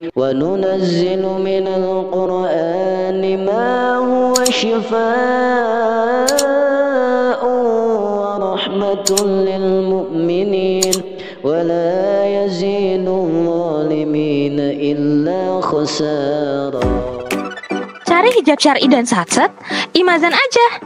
وننزل من القرآن ما هو شفاء ورحمة للمؤمنين ولا يزيد الظالمين إلا خسارا. Cari hijab syar'i dan satset, Imazan aja.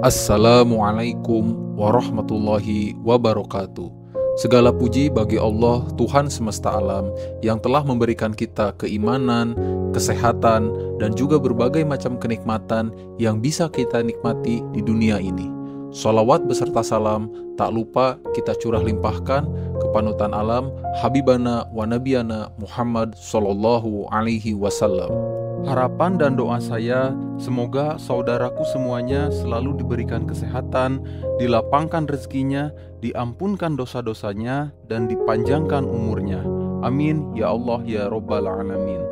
Assalamualaikum warahmatullahi wabarakatuh. Segala puji bagi Allah, Tuhan semesta alam, yang telah memberikan kita keimanan, kesehatan, dan juga berbagai macam kenikmatan yang bisa kita nikmati di dunia ini. Sholawat beserta salam tak lupa kita curah limpahkan ke panutan alam, Habibana wa Nabiyana Muhammad Sallallahu Alaihi Wasallam. Harapan dan doa saya, semoga saudaraku semuanya selalu diberikan kesehatan, dilapangkan rezekinya, diampunkan dosa-dosanya, dan dipanjangkan umurnya. Amin, ya Allah, ya Rabbal Alamin.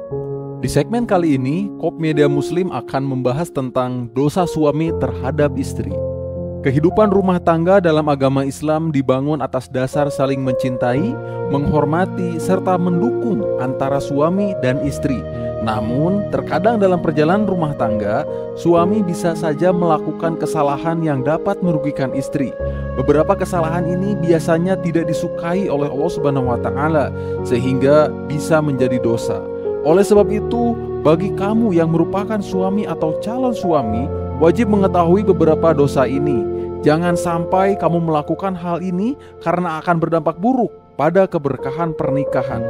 Di segmen kali ini, Kop Media Muslim akan membahas tentang dosa suami terhadap istri. Kehidupan rumah tangga dalam agama Islam dibangun atas dasar saling mencintai, menghormati, serta mendukung antara suami dan istri. Namun, terkadang dalam perjalanan rumah tangga, suami bisa saja melakukan kesalahan yang dapat merugikan istri. Beberapa kesalahan ini biasanya tidak disukai oleh Allah Subhanahu wa Ta'ala, sehingga bisa menjadi dosa. Oleh sebab itu, bagi kamu yang merupakan suami atau calon suami, wajib mengetahui beberapa dosa ini. Jangan sampai kamu melakukan hal ini karena akan berdampak buruk pada keberkahan pernikahan.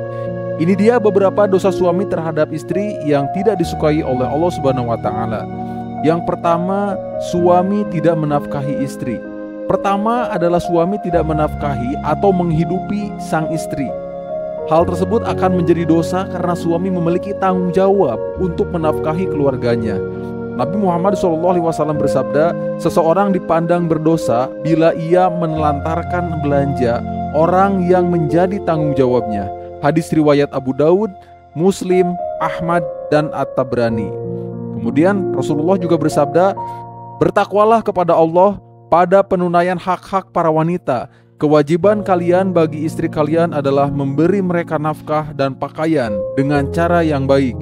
Ini dia beberapa dosa suami terhadap istri yang tidak disukai oleh Allah Subhanahu wa Ta'ala. Yang pertama, suami tidak menafkahi istri. Pertama adalah suami tidak menafkahi atau menghidupi sang istri. Hal tersebut akan menjadi dosa karena suami memiliki tanggung jawab untuk menafkahi keluarganya. Nabi Muhammad SAW bersabda, seseorang dipandang berdosa bila ia menelantarkan belanja orang yang menjadi tanggung jawabnya. Hadis riwayat Abu Daud, Muslim, Ahmad, dan At-Tabrani. Kemudian Rasulullah juga bersabda, bertakwalah kepada Allah pada penunaian hak-hak para wanita. Kewajiban kalian bagi istri kalian adalah memberi mereka nafkah dan pakaian dengan cara yang baik.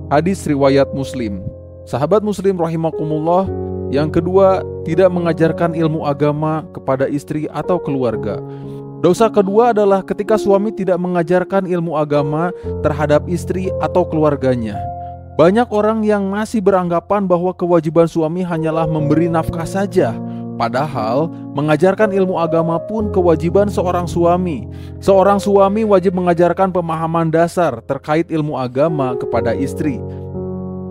Hadis riwayat Muslim. Sahabat Muslim rahimakumullah, yang kedua, tidak mengajarkan ilmu agama kepada istri atau keluarga. Dosa kedua adalah ketika suami tidak mengajarkan ilmu agama terhadap istri atau keluarganya. Banyak orang yang masih beranggapan bahwa kewajiban suami hanyalah memberi nafkah saja. Padahal, mengajarkan ilmu agama pun kewajiban seorang suami. Seorang suami wajib mengajarkan pemahaman dasar terkait ilmu agama kepada istri.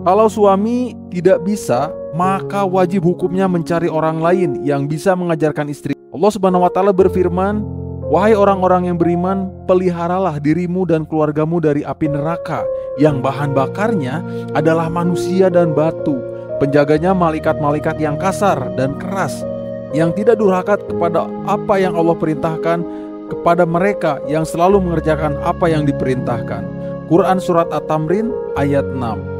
Kalau suami tidak bisa, maka wajib hukumnya mencari orang lain yang bisa mengajarkan istri. Allah Subhanahu wa Ta'ala berfirman, wahai orang-orang yang beriman, peliharalah dirimu dan keluargamu dari api neraka yang bahan bakarnya adalah manusia dan batu. Penjaganya malaikat-malaikat yang kasar dan keras, yang tidak durhaka kepada apa yang Allah perintahkan, kepada mereka yang selalu mengerjakan apa yang diperintahkan. Quran Surat At-Tamrin ayat 6.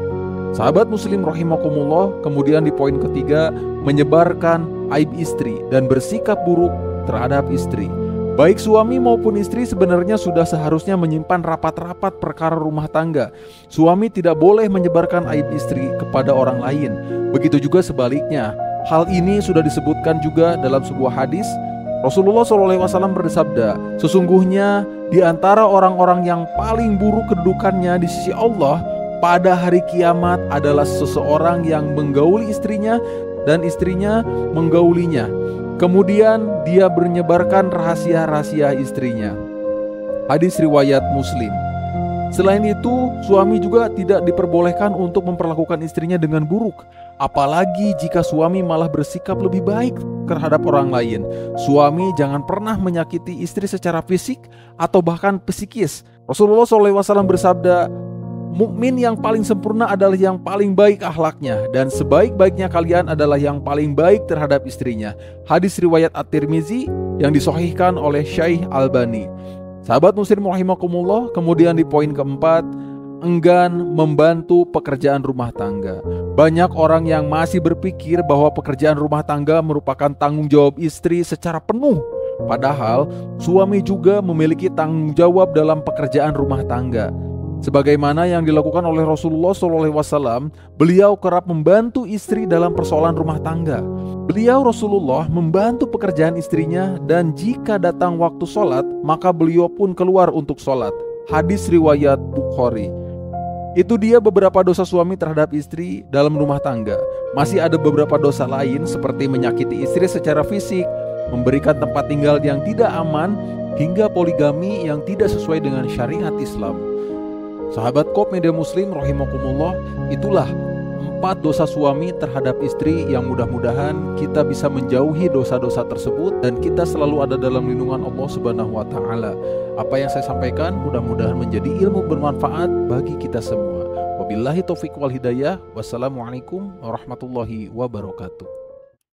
Sahabat Muslim rahimakumullah, kemudian di poin ketiga, menyebarkan aib istri dan bersikap buruk terhadap istri. Baik suami maupun istri sebenarnya sudah seharusnya menyimpan rapat-rapat perkara rumah tangga. Suami tidak boleh menyebarkan aib istri kepada orang lain. Begitu juga sebaliknya. Hal ini sudah disebutkan juga dalam sebuah hadis. Rasulullah SAW bersabda, sesungguhnya di antara orang-orang yang paling buruk kedudukannya di sisi Allah pada hari kiamat adalah seseorang yang menggauli istrinya dan istrinya menggaulinya. Kemudian dia menyebarkan rahasia-rahasia istrinya. Hadis riwayat Muslim. Selain itu, suami juga tidak diperbolehkan untuk memperlakukan istrinya dengan buruk. Apalagi jika suami malah bersikap lebih baik terhadap orang lain. Suami jangan pernah menyakiti istri secara fisik atau bahkan psikis. Rasulullah SAW bersabda, mukmin yang paling sempurna adalah yang paling baik akhlaknya, dan sebaik-baiknya kalian adalah yang paling baik terhadap istrinya. Hadis riwayat At-Tirmizi yang disahihkan oleh Syekh Albani. Sahabat Muslim rahimakumullah, kemudian di poin keempat, enggan membantu pekerjaan rumah tangga. Banyak orang yang masih berpikir bahwa pekerjaan rumah tangga merupakan tanggung jawab istri secara penuh. Padahal suami juga memiliki tanggung jawab dalam pekerjaan rumah tangga. Sebagaimana yang dilakukan oleh Rasulullah SAW, beliau kerap membantu istri dalam persoalan rumah tangga. Beliau Rasulullah membantu pekerjaan istrinya, dan jika datang waktu sholat, maka beliau pun keluar untuk sholat. Hadis riwayat Bukhari. Itu dia beberapa dosa suami terhadap istri dalam rumah tangga. Masih ada beberapa dosa lain seperti menyakiti istri secara fisik, memberikan tempat tinggal yang tidak aman, hingga poligami yang tidak sesuai dengan syariat Islam. Sahabat KOP Media Muslim rahimakumullah, itulah 4 dosa suami terhadap istri yang mudah-mudahan kita bisa menjauhi dosa-dosa tersebut dan kita selalu ada dalam lindungan Allah Subhanahu wa taala. Apa yang saya sampaikan mudah-mudahan menjadi ilmu bermanfaat bagi kita semua. Wabillahi taufiq wal hidayah. Wassalamualaikum warahmatullahi wabarakatuh.